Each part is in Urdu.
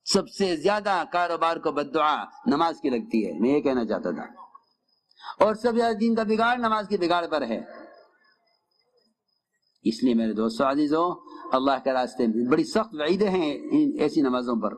سب سے زیادہ کاروبار کو بددعا نماز کی لگتی ہے، میں یہ کہنا چاہتا تھا، اور سب زیادہ دین کا بگاڑ نماز کے بگاڑ پر ہے۔ اس لیے میرے دوستو عزیزو، اللہ کے راستے میں بڑی سخت وعیدیں ہیں ایسی نمازوں پر۔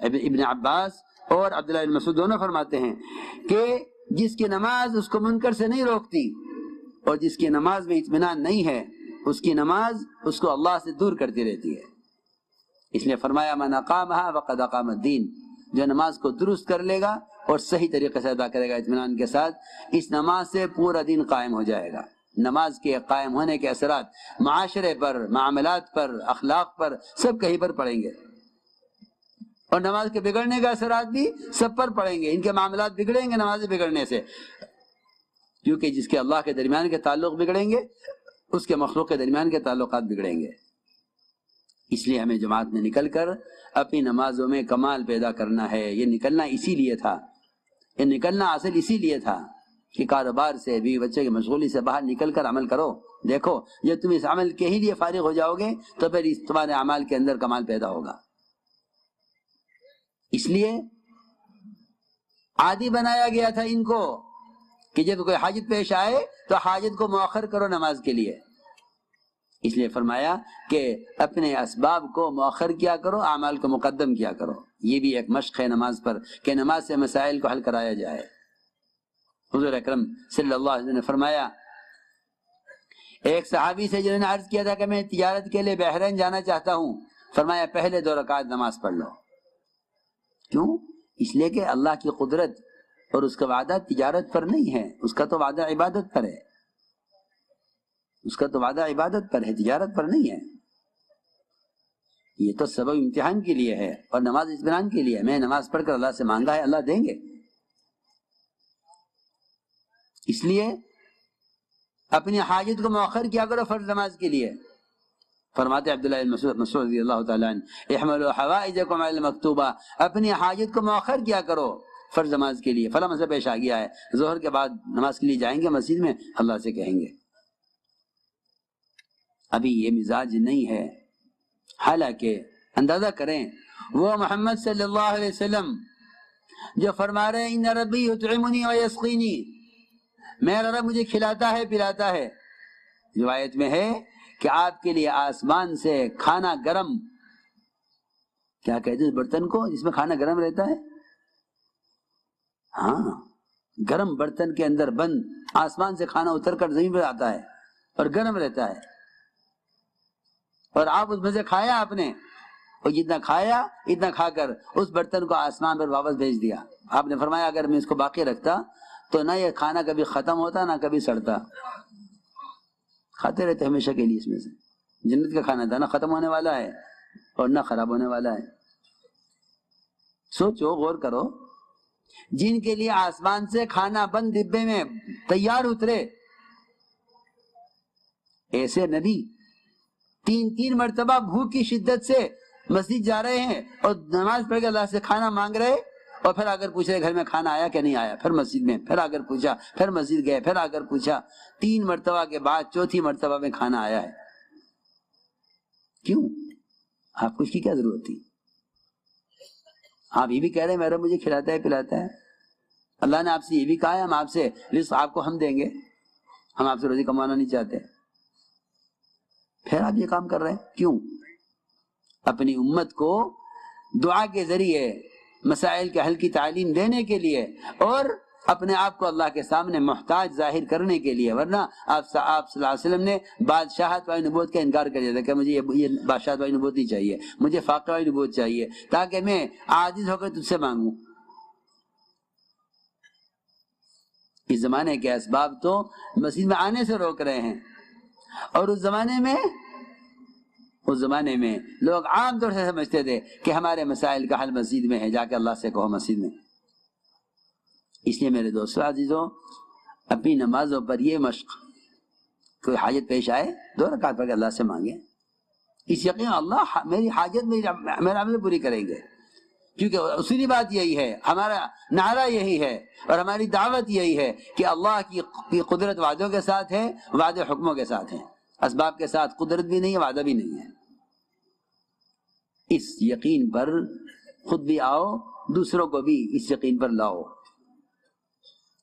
ابن عباس اور عبداللہ بن مسعود دونوں فرماتے ہیں کہ جس کی نماز اس کو منکر سے نہیں روکتی اور جس کی نماز میں اطمینان نہیں ہے، اس کی نماز اس کو اللہ سے دور کرتی رہتی ہے۔ اس لیے فرمایا من اقامها فقد اقام الدین، جو نماز کو درست کر لے گا اور صحیح طریقے سے ادا کرے گا اطمینان کے ساتھ، اس نماز سے پورا دین قائم ہو جائے گا۔ نماز کے قائم ہونے کے اثرات معاشرے پر، معاملات پر، اخلاق پر، سب کہیں پر پڑیں گے، اور نماز کے بگڑنے کے اثرات بھی سب پر پڑیں گے۔ ان کے معاملات بگڑیں گے نماز بگڑنے سے، کیونکہ جس کے اللہ کے درمیان کے تعلق بگڑیں گے اس کے مخلوق کے درمیان کے تعلقات بگڑیں گے۔ اس لیے ہمیں جماعت میں نکل کر اپنی نمازوں میں کمال پیدا کرنا ہے۔ یہ نکلنا اسی لیے تھا، یہ نکلنا اصل اسی لیے تھا کہ کاروبار سے، بیوی بچے کی مشغولی سے باہر نکل کر عمل کرو۔ دیکھو جب تم اس عمل کے ہی لیے فارغ ہو جاؤ گے تو پھر اس تمہارے اعمال کے اندر کمال پیدا ہوگا۔ اس لیے عادی بنایا گیا تھا ان کو کہ جب کوئی حاجت پیش آئے تو حاجت کو مؤخر کرو نماز کے لیے۔ اس لیے فرمایا کہ اپنے اسباب کو مؤخر کیا کرو، اعمال کو مقدم کیا کرو۔ یہ بھی ایک مشق ہے نماز پر کہ نماز سے مسائل کو حل کرایا جائے۔ حضور اکرم صلی اللہ علیہ وسلم نے فرمایا، ایک صحابی سے جنہوں نے عرض کیا تھا کہ میں تجارت کے لیے بحرین جانا چاہتا ہوں، فرمایا پہلے 2 رکعت نماز پڑھ لو۔ کیوں؟ اس لیے کہ اللہ کی قدرت اور اس کا وعدہ تجارت پر نہیں ہے، اس کا تو وعدہ عبادت پر ہے، اس کا تو وعدہ عبادت پر ہے، تجارت پر نہیں ہے۔ یہ تو سبب امتحان کے لیے ہے اور نماز اطمینان کے لیے۔ میں نماز پڑھ کر اللہ سے مانگا ہے، اللہ دیں گے۔ اس لیے اپنی حاجت کو مؤخر کیا کرو فرض نماز کے لیے۔ فرماتے عبداللہ بن مسعود رضی اللہ تعالیٰ عنہ، احملوا حوائجکم علی المکتوبہ، اپنی حاجت کو مؤخر کیا کرو فرض نماز کے لیے۔ فلاں مسئلہ پیش آ گیا ہے، ظہر کے بعد نماز کے لیے جائیں گے مسجد میں، اللہ سے کہیں گے۔ ابھی یہ مزاج نہیں ہے، حالانکہ اندازہ کریں وہ محمد صلی اللہ علیہ وسلم جو فرما رہے ہیں ان ربی یطعمنی ویسقینی، میرا رب مجھے کھلاتا ہے پلاتا ہے۔ روایت میں ہے کہ آپ کے لیے آسمان سے کھانا گرم، کیا کہتے ہیں اس برتن کو جس میں کھانا گرم رہتا ہے؟ ہاں، گرم برتن کے اندر بند آسمان سے کھانا اتر کر زمین پر آتا ہے اور گرم رہتا ہے، اور آپ اس میں سے کھایا آپ نے، اور جتنا کھایا اتنا کھا کر اس برتن کو آسمان پر واپس بھیج دیا۔ آپ نے فرمایا اگر میں اس کو باقی رکھتا تو نہ یہ کھانا کبھی ختم ہوتا نہ کبھی سڑتا، کھاتے رہتے ہمیشہ کے لیے۔ اس میں سے جنت کا کھانا تھا، نہ ختم ہونے والا ہے اور نہ خراب ہونے والا ہے۔ سوچو، غور کرو، جن کے لیے آسمان سے کھانا بند ڈبے میں تیار اترے، ایسے نبی 3 مرتبہ بھوک کی شدت سے مسجد جا رہے ہیں اور نماز پڑھ کے اللہ سے کھانا مانگ رہے، اور پھر اگر پوچھے گھر میں کھانا آیا کہ نہیں آیا، پھر مسجد میں، پھر اگر پوچھا، پھر مسجد گئے، پھر اگر پوچھا، 3 مرتبہ کے بعد 4تھی مرتبہ میں کھانا آیا ہے۔ کیوں؟ آپ کو اس کی کیا ضرورت تھی؟ آپ یہ بھی کہہ رہے ہیں میرا مجھے کھلاتا ہے پلاتا ہے۔ اللہ نے آپ سے یہ بھی کہا ہے ہم آپ سے رزق آپ کو ہم دیں گے، ہم آپ سے روزی کمانا نہیں چاہتے، پھر آپ یہ کام کر رہے ہیں کیوں؟ اپنی امت کو دعا کے ذریعے مسائل کے حل کی تعلیم دینے کے لیے اور اپنے آپ کو اللہ کے سامنے محتاج ظاہر کرنے کے لیے، ورنہ آپ صلی اللہ علیہ وسلم نے بادشاہت والی نبوت کا انکار کر دیا تھا کہ مجھے یہ بادشاہت والی نبوت نہیں چاہیے، مجھے فاقہ والی نبوت چاہیے تاکہ میں عاجز ہو کر تجھ سے مانگوں۔ اس زمانے کے اسباب تو مسجد میں آنے سے روک رہے ہیں، اور اس زمانے میں لوگ عام طور سے سمجھتے تھے کہ ہمارے مسائل کا حل مسجد میں ہے، جا کے اللہ سے کہو مسجد میں۔ اس لیے میرے دوستو عزیزو، اپنی نمازوں پر یہ مشق، کوئی حاجت پیش آئے 2 رکعت پڑھ کے اللہ سے مانگے، اس یقین اللہ میری حاجت میرا عمل پوری کریں گے، کیونکہ اصولی بات یہی ہے، ہمارا نعرہ یہی ہے اور ہماری دعوت یہی ہے کہ اللہ کی قدرت وعدوں کے ساتھ ہے، وعدے حکموں کے ساتھ ہے، اسباب کے ساتھ قدرت بھی نہیں ہے، وعدہ بھی نہیں ہے۔ اس یقین پر خود بھی آؤ، دوسروں کو بھی اس یقین پر لاؤ۔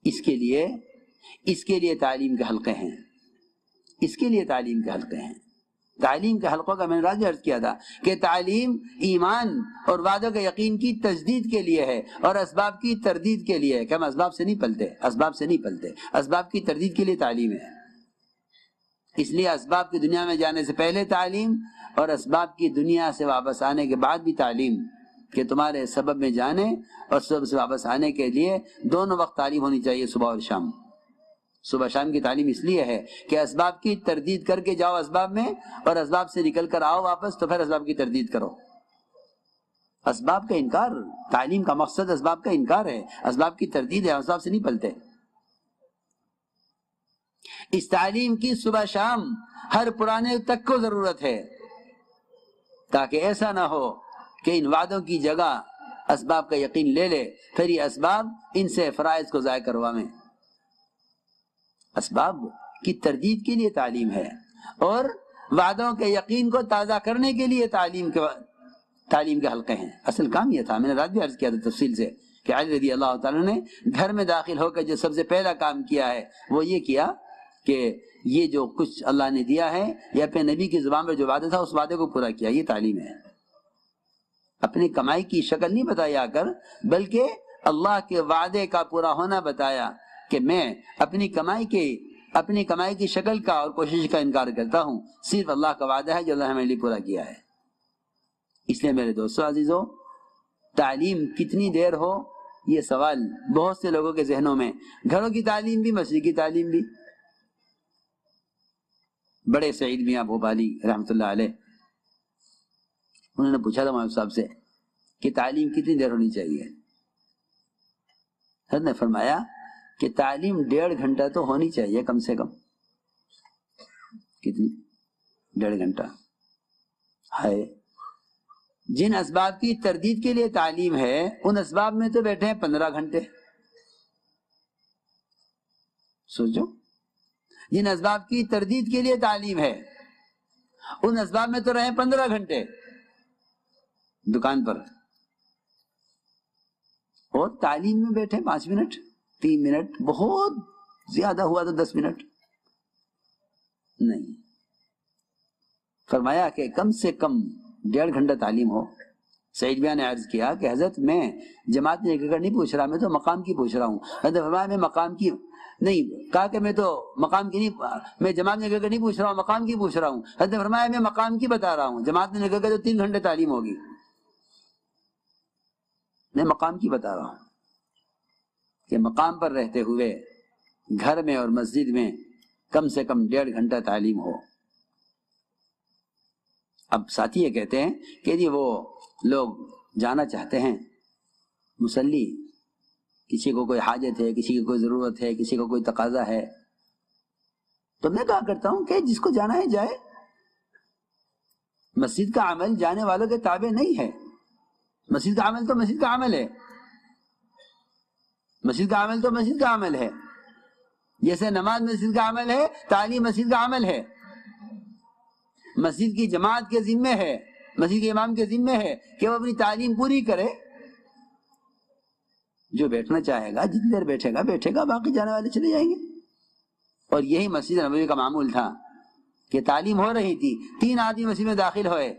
اس کے لیے تعلیم کے حلقے ہیں، اس کے لیے تعلیم کے حلقے ہیں۔ تعلیم کے حلقوں کا میں نے راج عرض کیا تھا کہ تعلیم ایمان اور وعدوں کے یقین کی تجدید کے لیے ہے اور اسباب کی تردید کے لیے ہے، کہ ہم اسباب سے نہیں پلتے، اسباب کی تردید کے لیے تعلیم ہے۔ اس لیے اسباب کی دنیا میں جانے سے پہلے تعلیم اور اسباب کی دنیا سے واپس آنے کے بعد بھی تعلیم، کہ تمہارے سبب میں جانے اور سبب سے واپس آنے کے لیے دونوں وقت تعلیم ہونی چاہیے، صبح اور شام۔ صبح شام کی تعلیم اس لیے ہے کہ اسباب کی تردید کر کے جاؤ اسباب میں، اور اسباب سے نکل کر آؤ واپس تو پھر اسباب کی تردید کرو۔ اسباب کا انکار، تعلیم کا مقصد اسباب کا انکار ہے، اسباب کی تردید ہے، اسباب سے نہیں پلتے۔ اس تعلیم کی صبح شام ہر پرانے تک کو ضرورت ہے، تاکہ ایسا نہ ہو کہ ان وعدوں کی جگہ اسباب کا یقین لے لے، پھر یہ اسباب ان سے فرائض کو ضائع کروا میں۔ اسباب کی تردید کے لیے تعلیم ہے، اور وعدوں کے یقین کو تازہ کرنے کے لیے تعلیم کے حلقے ہیں۔ اصل کام یہ تھا، میں نے رات بھی عرض کیا تھا تفصیل سے، کہ علی رضی اللہ تعالیٰ نے گھر میں داخل ہو کر جو سب سے پہلا کام کیا ہے وہ یہ کیا کہ یہ جو کچھ اللہ نے دیا ہے یا اپنے نبی کی زبان میں جو وعدہ تھا اس وعدے کو پورا کیا۔ یہ تعلیم ہے۔ اپنی کمائی کی شکل نہیں بتائی آ کر، بلکہ اللہ کے وعدے کا پورا ہونا بتایا، کہ میں اپنی کمائی کی شکل کا اور کوشش کا انکار کرتا ہوں، صرف اللہ کا وعدہ ہے جو اللہ نے میرے لیے پورا کیا ہے۔ اس لیے میرے دوستو عزیزو، تعلیم کتنی دیر ہو، یہ سوال بہت سے لوگوں کے ذہنوں میں، گھروں کی تعلیم بھی، مسجد کی تعلیم بھی۔ بڑے سعید میاں بھوپالی رحمۃ اللہ علیہ، انہوں نے پوچھا تھا مولوی صاحب سے کہ تعلیم کتنی دیر ہونی چاہیے؟ حضرت نے فرمایا کہ تعلیم 1.5 گھنٹہ تو ہونی چاہیے کم سے کم۔ کتنی؟ 1.5 گھنٹہ ہے۔ جن اسباب کی تردید کے لیے تعلیم ہے ان اسباب میں تو بیٹھے ہیں 15 گھنٹے۔ سوچو، جن اسباب کی تردید کے لیے تعلیم ہے ان اسباب میں تو رہے 15 گھنٹے دکان پر، اور تعلیم میں بیٹھے 5 منٹ 3 منٹ، بہت زیادہ ہوا تو 10 منٹ نہیں۔ فرمایا کہ کم سے کم 1.5 گھنٹہ تعلیم ہو۔ سعید میاں نے عرض کیا کہ حضرت میں جماعت میں نہیں پوچھ رہا، میں تو مقام کی پوچھ رہا ہوں۔ حضرت فرمایا میں مقام کی نہیں کہا کہ میں تو مقام کی نہیں، میں جماعت میں نہیں پوچھ رہا ہوں، مقام کی پوچھ رہا ہوں۔ حضرت فرمایا میں مقام کی بتا رہا ہوں، جماعت میں تو 3 گھنٹے تعلیم ہوگی، میں مقام کی بتا رہا ہوں کہ مقام پر رہتے ہوئے گھر میں اور مسجد میں کم سے کم 1.5 گھنٹہ تعلیم ہو۔ اب ساتھی یہ کہتے ہیں کہ جی وہ لوگ جانا چاہتے ہیں مصلی، کسی کو کوئی حاجت ہے، کسی کی کوئی ضرورت ہے، کسی کو کوئی تقاضا ہے، تو میں کہا کرتا ہوں کہ جس کو جانا ہے جائے۔ مسجد کا عمل جانے والوں کے تابع نہیں ہے، مسجد کا عمل تو مسجد کا عمل ہے، مسجد کا عمل تو مسجد کا عمل ہے، جیسے نماز مسجد کا عمل ہے، تعلیم مسجد کا عمل ہے۔ مسجد کی جماعت کے ذمہ ہے، مسجد کے امام کے ذمہ ہے کہ وہ اپنی تعلیم پوری کرے۔ جو بیٹھنا چاہے گا جتنی دیر بیٹھے گا، باقی جانے والے چلے جائیں گے۔ اور یہی مسجد نبوی کا معمول تھا کہ تعلیم ہو رہی تھی، 3 آدمی مسجد میں داخل ہوئے،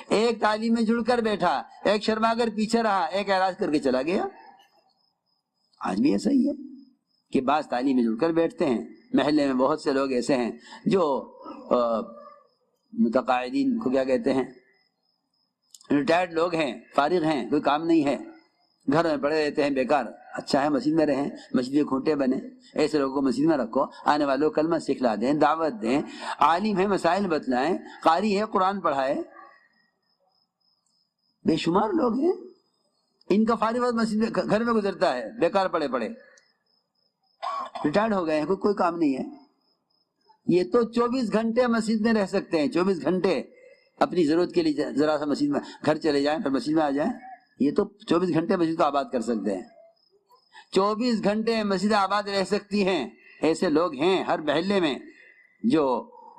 ایک تعلیم میں جڑ کر بیٹھا، ایک شرما کر پیچھے رہا، ایک اعراض کر کے چلا گیا۔ آج بھی ایسا ہی ہے کہ بعض تعلیم میں جڑ کر بیٹھتے ہیں۔ محلے میں بہت سے لوگ ایسے ہیں جو متقاعدین کو کیا کہتے ہیں، ریٹائرڈ لوگ ہیں، فارغ ہیں، کوئی کام نہیں ہے، گھر میں پڑے رہتے ہیں بیکار۔ اچھا ہے مسجد میں رہیں، مسجد کے کھوٹے بنے، ایسے لوگوں کو مسجد میں رکھو، آنے والوں کو کلمہ سکھلا دیں، دعوت دیں، عالم ہے مسائل بتلائیں، قاری ہے قرآن پڑھائے۔ بے شمار لوگ ہیں ان کا فارغ وقت مسجد میں گھر میں گزرتا ہے، بیکار پڑے ریٹائرڈ ہو گئے ہیں، کوئی کام نہیں ہے۔ یہ تو 24 گھنٹے مسجد میں رہ سکتے ہیں، 24 گھنٹے اپنی ضرورت کے لیے ذرا سا مسجد میں، گھر چلے جائیں پھر مسجد میں آ جائیں، یہ تو 24 گھنٹے مسجد کو آباد کر سکتے ہیں۔ 24 گھنٹے مسجد آباد رہ سکتی ہیں، ایسے لوگ ہیں ہر محلے میں جو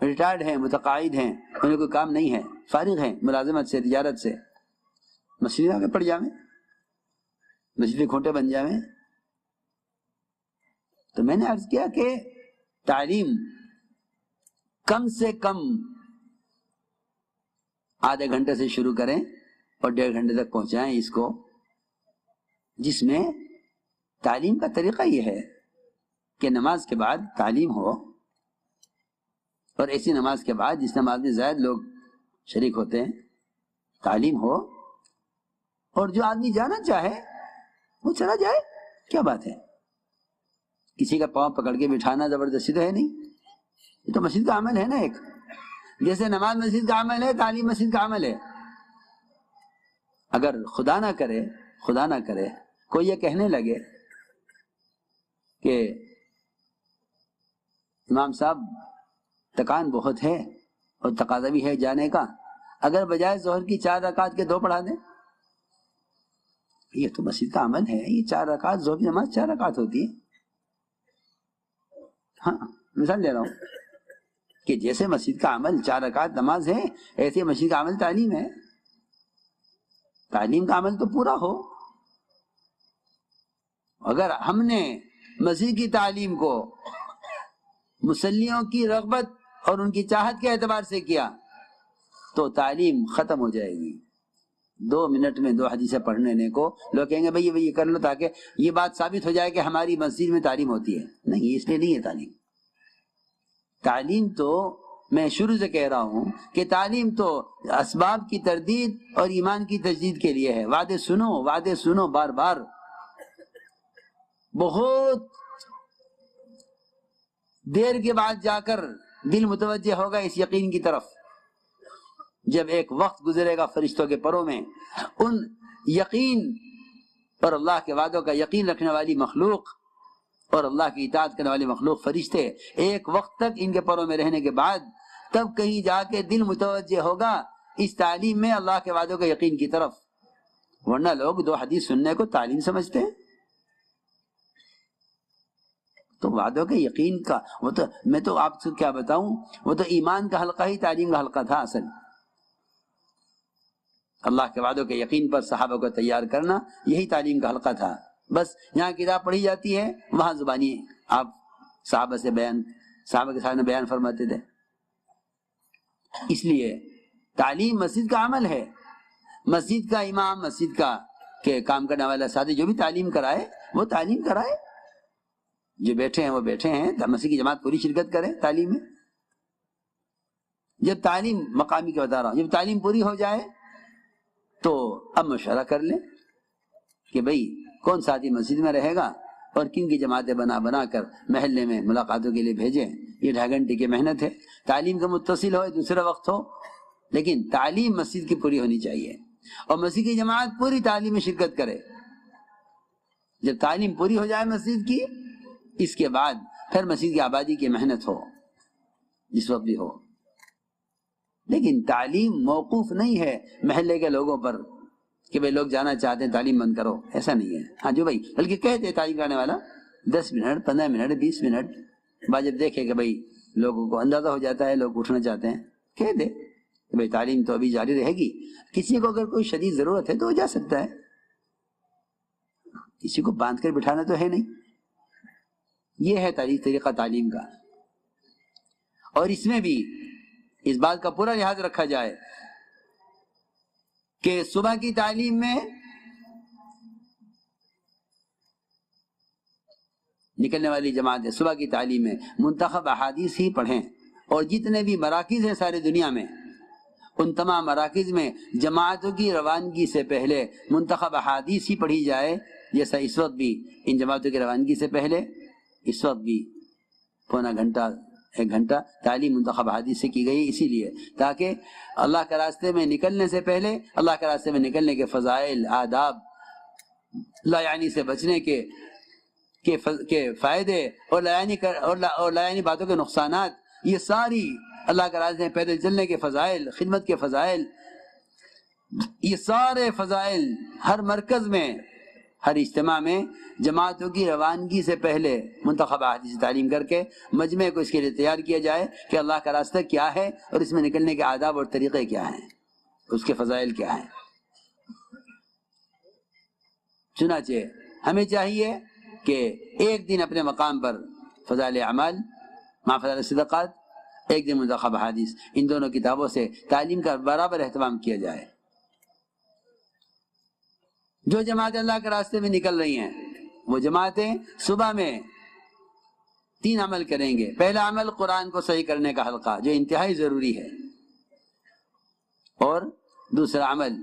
ریٹائرڈ ہیں، متقاعد ہیں، انہیں کوئی کام نہیں ہے، فارغ ہیں ملازمت سے، تجارت سے، مسجد آگے پڑ جاویں، مسجد کے کھوٹے بن جاویں. تو میں نے عرض کیا کہ تعلیم کم سے کم آدھے گھنٹے سے شروع کریں اور 1.5 گھنٹے تک پہنچائیں اس کو، جس میں تعلیم کا طریقہ یہ ہے کہ نماز کے بعد تعلیم ہو، اور ایسی نماز کے بعد جس نماز میں زائد لوگ شریک ہوتے ہیں تعلیم ہو، اور جو آدمی جانا چاہے وہ چلا جائے. کیا بات ہے؟ کسی کا پاؤں پکڑ کے بٹھانا زبردستی تو ہے نہیں، یہ تو مسجد کا عمل ہے نا. ایک جیسے نماز مسجد کا عمل ہے، تعلیم مسجد کا عمل ہے. اگر خدا نہ کرے کوئی یہ کہنے لگے کہ امام صاحب تکان بہت ہے اور تقاضا بھی ہے جانے کا، اگر بجائے ظہر کی 4 رکعت کے 2 پڑھا دیں. یہ تو مسجد کا عمل ہے، یہ 4 رکعت ظہر کی نماز 4 رکعت ہوتی ہے. ہاں مثال دے رہا ہوں کہ جیسے مسجد کا عمل 4 رکعت نماز ہے، ایسے مسجد کا عمل تعلیم ہے. تعلیم کا عمل تو پورا ہو. اگر ہم نے مسجد کی تعلیم کو مصلیوں کی رغبت اور ان کی چاہت کے اعتبار سے کیا تو تعلیم ختم ہو جائے گی. 2 منٹ میں 2 حدیثیں پڑھنے کو لوگ کہیں گے بھئی یہ کر لو تاکہ یہ بات ثابت ہو جائے کہ ہماری مسجد میں تعلیم ہوتی ہے. نہیں، اس لیے نہیں ہے تعلیم. تعلیم تو میں شروع سے کہہ رہا ہوں کہ تعلیم تو اسباب کی تردید اور ایمان کی تجدید کے لیے ہے. وعدے سنو بار بار. بہت دیر کے بعد جا کر دل متوجہ ہوگا اس یقین کی طرف، جب ایک وقت گزرے گا فرشتوں کے پروں میں ان یقین اور اللہ کے وعدوں کا یقین رکھنے والی مخلوق اور اللہ کی اطاعت کرنے والی مخلوق فرشتے ایک وقت تک ان کے پروں میں رہنے کے بعد تب کہیں جا کے دل متوجہ ہوگا اس تعلیم میں اللہ کے وعدوں کا یقین کی طرف. ورنہ لوگ 2 حدیث سننے کو تعلیم سمجھتے ہیں. تو وعدوں کے یقین کا وہ تو میں تو آپ سے کیا بتاؤں، وہ تو ایمان کا حلقہ ہی تعلیم کا حلقہ تھا. اصل اللہ کے وعدوں کے یقین پر صحابہ کو تیار کرنا یہی تعلیم کا حلقہ تھا. بس یہاں کتاب پڑھی جاتی ہے، وہاں زبانی آپ صحابہ کے سامنے بیان فرماتے تھے. اس لیے تعلیم مسجد کا عمل ہے. مسجد کا امام، مسجد کا کہ کام کرنے والا ساتھی جو بھی تعلیم کرائے وہ تعلیم کرائے. جو بیٹھے ہیں وہ بیٹھے ہیں، مسجد کی جماعت پوری شرکت کرے تعلیم میں. جب تعلیم مقامی کا بتا رہا ہوں، جب تعلیم پوری ہو جائے تو اب مشورہ کر لیں کہ بھئی کون ساتھی مسجد میں رہے گا اور کن کی جماعتیں بنا کر محلے میں ملاقاتوں کے لیے بھیجیں. یہ 2.5 گھنٹے کی محنت ہے. تعلیم کا متصل ہو، دوسرا وقت ہو، لیکن تعلیم مسجد کی پوری ہونی چاہیے اور مسجد کی جماعت پوری تعلیم میں شرکت کرے. جب تعلیم پوری ہو جائے مسجد کی، اس کے بعد پھر مسجد کی آبادی کی محنت ہو جس وقت بھی ہو. لیکن تعلیم موقوف نہیں ہے محلے کے لوگوں پر کہ بھئی لوگ جانا چاہتے ہیں تعلیم بند کرو، ایسا نہیں ہے. ہاں جو بھائی بلکہ کہتے ہیں تعلیم کرنے والا 10 منٹ 15 منٹ 20 منٹ بعد جب دیکھے کہ بھئی لوگوں کو اندازہ ہو جاتا ہے لوگ اٹھنا چاہتے ہیں، کہہ دے کہ بھئی تعلیم تو ابھی جاری رہے گی. کسی کو اگر کوئی شدید ضرورت ہے تو وہ جا سکتا ہے، کسی کو باندھ کر بٹھانا تو ہے نہیں. یہ ہے طریقہ تعلیم کا. اور اس میں بھی اس بات کا پورا لحاظ رکھا جائے کہ صبح کی تعلیم میں نکلنے والی جماعت صبح کی تعلیم میں منتخب احادیث ہی پڑھیں، اور جتنے بھی مراکز ہیں سارے دنیا میں ان تمام مراکز میں جماعتوں کی روانگی سے پہلے منتخب احادیث ہی پڑھی جائے. جیسا اس وقت بھی ان جماعتوں کی روانگی سے پہلے اس وقت بھی 1 گھنٹہ تعلیم منتخب احادیث سے کی گئی، اسی لیے تاکہ اللہ کے راستے میں نکلنے سے پہلے اللہ کے راستے میں نکلنے کے فضائل، آداب، لا یعنی سے بچنے کے فائدے اور لا یعنی باتوں کے نقصانات، یہ ساری اللہ کے راستے میں پیدل چلنے کے فضائل، خدمت کے فضائل، یہ سارے فضائل ہر مرکز میں ہر اجتماع میں جماعتوں کی روانگی سے پہلے منتخب احادیث تعلیم کر کے مجمع کو اس کے لیے تیار کیا جائے کہ اللہ کا راستہ کیا ہے اور اس میں نکلنے کے آداب اور طریقے کیا ہیں، اس کے فضائل کیا ہیں. چنانچہ ہمیں چاہیے کہ ایک دن اپنے مقام پر فضائل اعمال مع فضائل صدقات، ایک دن منتخب حدیث، ان دونوں کتابوں سے تعلیم کا برابر اہتمام کیا جائے۔ جو جماعتیں اللہ کے راستے میں نکل رہی ہیں وہ جماعتیں صبح میں 3 عمل کریں گے۔ پہلا عمل قرآن کو صحیح کرنے کا حلقہ جو انتہائی ضروری ہے، اور دوسرا عمل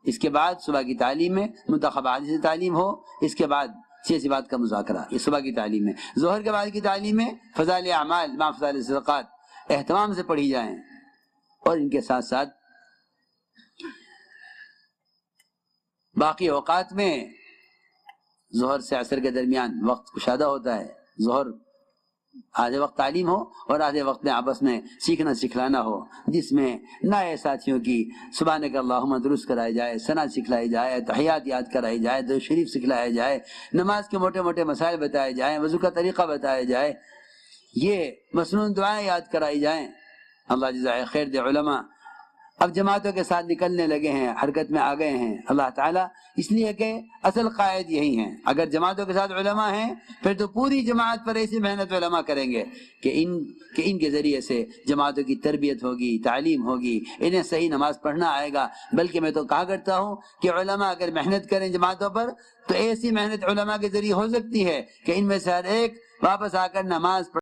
اس کے بعد صبح کی تعلیم میں منتخب حدیث سے تعلیم ہو، اس کے بعد سیاسی بات کا مذاکرہ، یہ صبح کی تعلیم میں۔ ظہر کے بعد کی تعلیم میں فضائل اعمال مع فضائل صدقات اہتمام سے پڑھی جائیں، اور ان کے ساتھ ساتھ باقی اوقات میں ظہر سے عصر کے درمیان وقت کشادہ ہوتا ہے، ظہر آدھے وقت تعلیم ہو اور آدھے وقت میں آپس میں سیکھنا سکھلانا ہو، جس میں نئے ساتھیوں کی سبحانک اللہم درست کرائی جائے، ثنا سکھلائی جائے، تحیات یاد کرائی جائے، درود شریف سکھلایا جائے، نماز کے موٹے موٹے مسائل بتائے جائیں، وضو کا طریقہ بتایا جائے، یہ مسنون دعائیں یاد کرائی جائیں۔ اللہ جزائے خیر دے علماء اب جماعتوں کے ساتھ نکلنے لگے ہیں، حرکت میں آ گئے ہیں، اللہ تعالیٰ اس لیے کہ اصل قائد یہی ہیں۔ اگر جماعتوں کے ساتھ علماء ہیں پھر تو پوری جماعت پر ایسی محنت علماء کریں گے کہ ان کے ذریعے سے جماعتوں کی تربیت ہوگی، تعلیم ہوگی، انہیں صحیح نماز پڑھنا آئے گا۔ بلکہ میں تو کہا کرتا ہوں کہ علماء اگر محنت کریں جماعتوں پر تو ایسی محنت علماء کے ذریعے ہو سکتی ہے کہ ان میں سے ہر ایک واپس آ کر نماز